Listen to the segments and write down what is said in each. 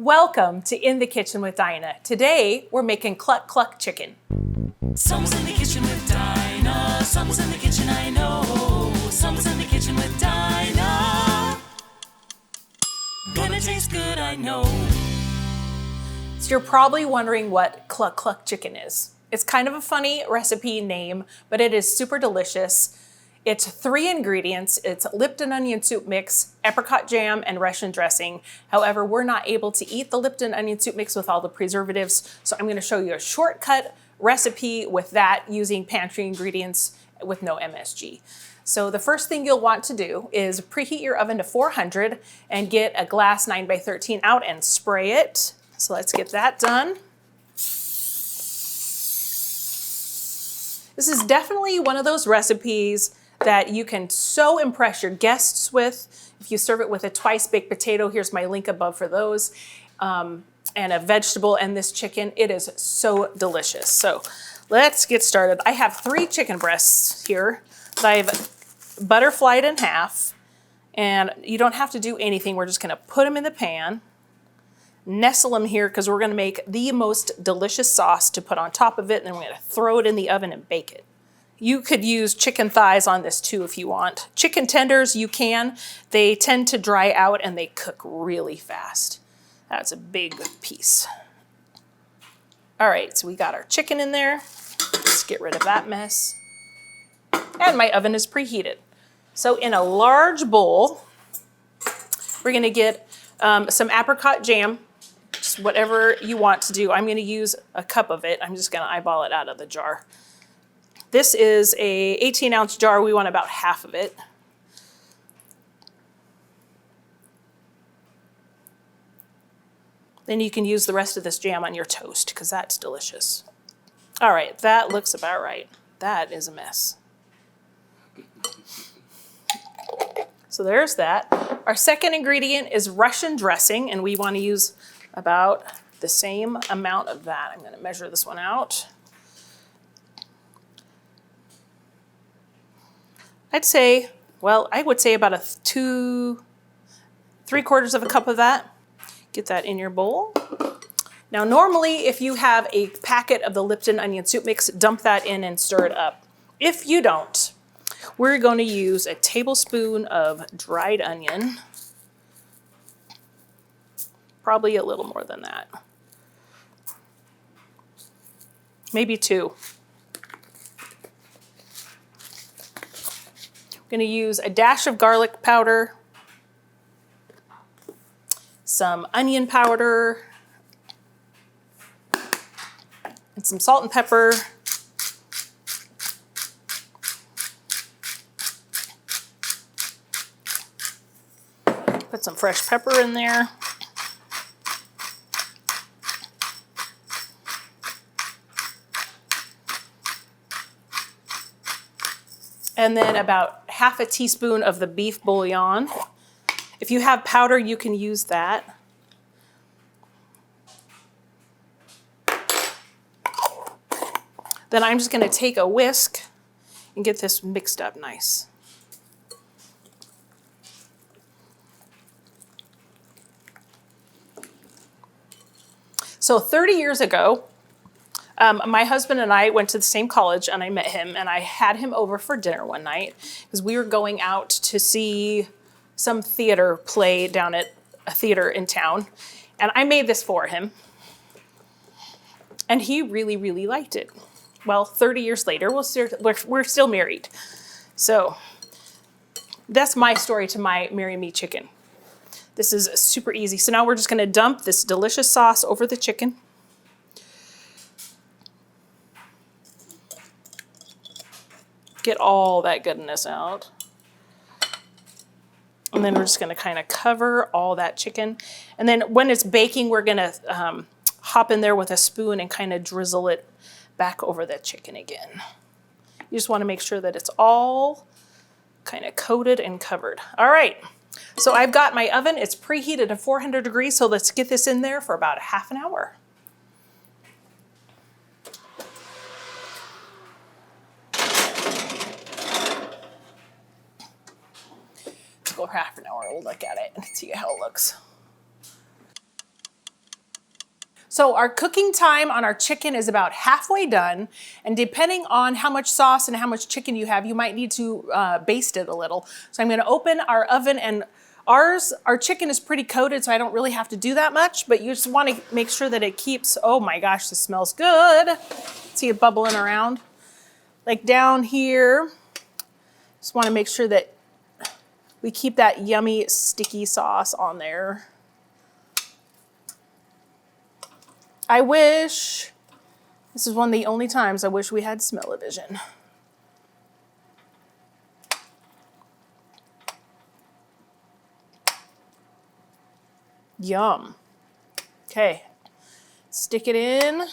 Welcome to In the Kitchen with Dinah. Today, we're making Cluck Cluck chicken. Someone's in the kitchen with Dinah. Someone's in the kitchen, I know. Someone's in the kitchen with Dinah. Gonna taste good, I know. So you're probably wondering what Cluck Cluck chicken is. It's kind of a funny recipe name, but it is super delicious. It's 3 ingredients. It's lipton onion soup mix, apricot jam, and Russian dressing. However, we're not able to eat the lipton onion soup mix with all the preservatives, so I'm gonna show you a shortcut recipe with that using pantry ingredients with no MSG. So the first thing you'll want to do is preheat your oven to 400 and get a glass 9x13 out and spray it. So let's get that done. This is definitely one of those recipes that you can so impress your guests with. If you serve it with a twice baked potato, here's my link above for those, and a vegetable and this chicken, it is so delicious. So let's get started. I have 3 chicken breasts here that I've butterflied in half, and you don't have to do anything. We're just gonna put them in the pan, nestle them here because we're gonna make the most delicious sauce to put on top of it, and then we're gonna throw it in the oven and bake it. You could use chicken thighs on this too if you want. Chicken tenders, you can. They tend to dry out and they cook really fast. That's a big piece. All right, so we got our chicken in there. Let's get rid of that mess. And my oven is preheated. So in a large bowl, we're gonna get some apricot jam, just whatever you want to do. I'm gonna use a cup of it. I'm just gonna eyeball it out of the jar. This is a 18-ounce jar. We want about half of it. Then you can use the rest of this jam on your toast because that's delicious. All right, that looks about right. That is a mess. So there's that. Our second ingredient is Russian dressing, and we want to use about the same amount of that. I'm going to measure this one out. I would say about 3/4 of a cup of that. Get that in your bowl. Now, normally, if you have a packet of the Lipton onion soup mix, dump that in and stir it up. If you don't, we're going to use a tablespoon of dried onion, probably a little more than that, maybe 2. I'm going to use a dash of garlic powder, some onion powder, and some salt and pepper. Put some fresh pepper in there. And then about half a teaspoon of the beef bouillon. If you have powder, you can use that. Then I'm just going to take a whisk and get this mixed up nice. So 30 years ago, my husband and I went to the same college, and I met him, and I had him over for dinner one night because we were going out to see some theater play down at a theater in town, and I made this for him, and he really, really liked it. Well, 30 years later, we're still married. So that's my story to my Marry Me chicken. This is super easy. So now we're just gonna dump this delicious sauce over the chicken. Get all that goodness out. And then we're just gonna kind of cover all that chicken. And then when it's baking, we're gonna hop in there with a spoon and kind of drizzle it back over the chicken again. You just wanna make sure that it's all kind of coated and covered. All right, so I've got my oven, it's preheated to 400 degrees, so let's get this in there for about a half an hour. Go half an hour, we'll look at it and see how it looks. So our cooking time on our chicken is about halfway done, and depending on how much sauce and how much chicken you have, you might need to baste it a little. So I'm gonna open our oven, and our chicken is pretty coated, so I don't really have to do that much, but you just wanna make sure that it keeps, oh my gosh, this smells good. See it bubbling around. Like down here, just wanna make sure that we keep that yummy, sticky sauce on there. I wish, this is one of the only times I wish we had smell-o-vision. Yum. Okay, stick it in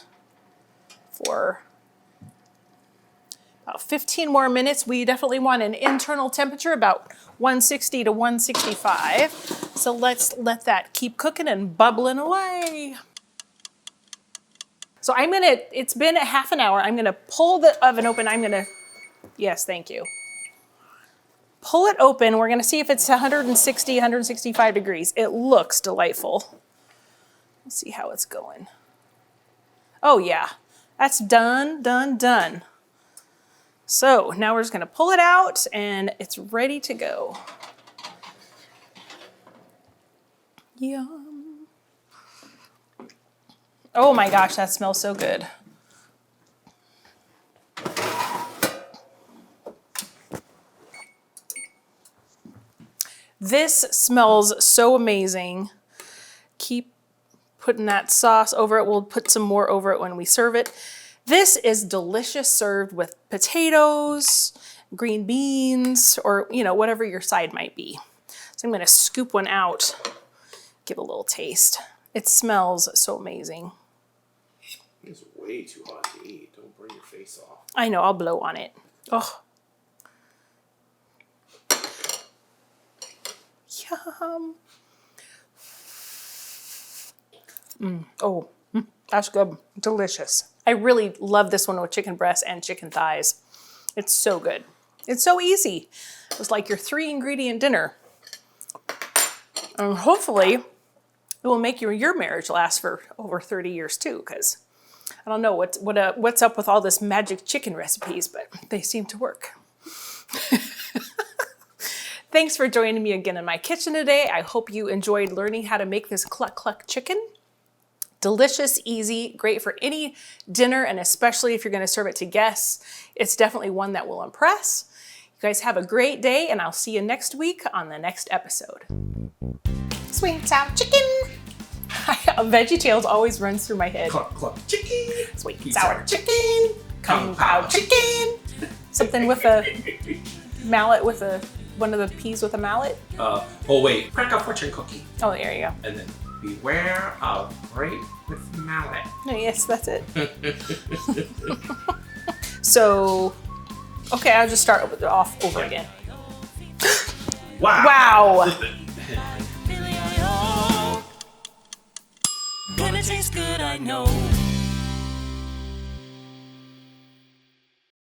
for about 15 more minutes. We definitely want an internal temperature, about 160 to 165. So let's let that keep cooking and bubbling away. So it's been a half an hour. I'm gonna pull the oven open. Yes, thank you. Pull it open. We're gonna see if it's 160, 165 degrees. It looks delightful. Let's see how it's going. Oh yeah, that's done, done, done. So now we're just gonna pull it out and it's ready to go. Yum. Oh my gosh, that smells so good. This smells so amazing. Keep putting that sauce over it. We'll put some more over it when we serve it. This is delicious served with potatoes, green beans, or whatever your side might be. So I'm gonna scoop one out, give a little taste. It smells so amazing. It's way too hot to eat. Don't burn your face off. I know, I'll blow on it. Oh. Yum. That's good. Delicious. I really love this one with chicken breasts and chicken thighs. It's so good. It's so easy. It's like your 3-ingredient dinner. And hopefully it will make your marriage last for over 30 years too, because I don't know what's up with all this magic chicken recipes, but they seem to work. Thanks for joining me again in my kitchen today. I hope you enjoyed learning how to make this Cluck Cluck chicken. Delicious, easy, great for any dinner, and especially if you're going to serve it to guests. It's definitely one that will impress. You guys have a great day, and I'll see you next week on the next episode. Sweet and sour chicken. Veggie Tales always runs through my head. Cluck, cluck, chicken. Sweet and sour chicken. Kung Pao chicken. Something with a mallet with one of the peas with a mallet. Oh wait, crack a fortune cookie. Oh, there you go. And then beware of grape with mallet. Oh, yes, that's it. So, okay, I'll just start off over again. Wow. Wow. Gonna taste good, I know.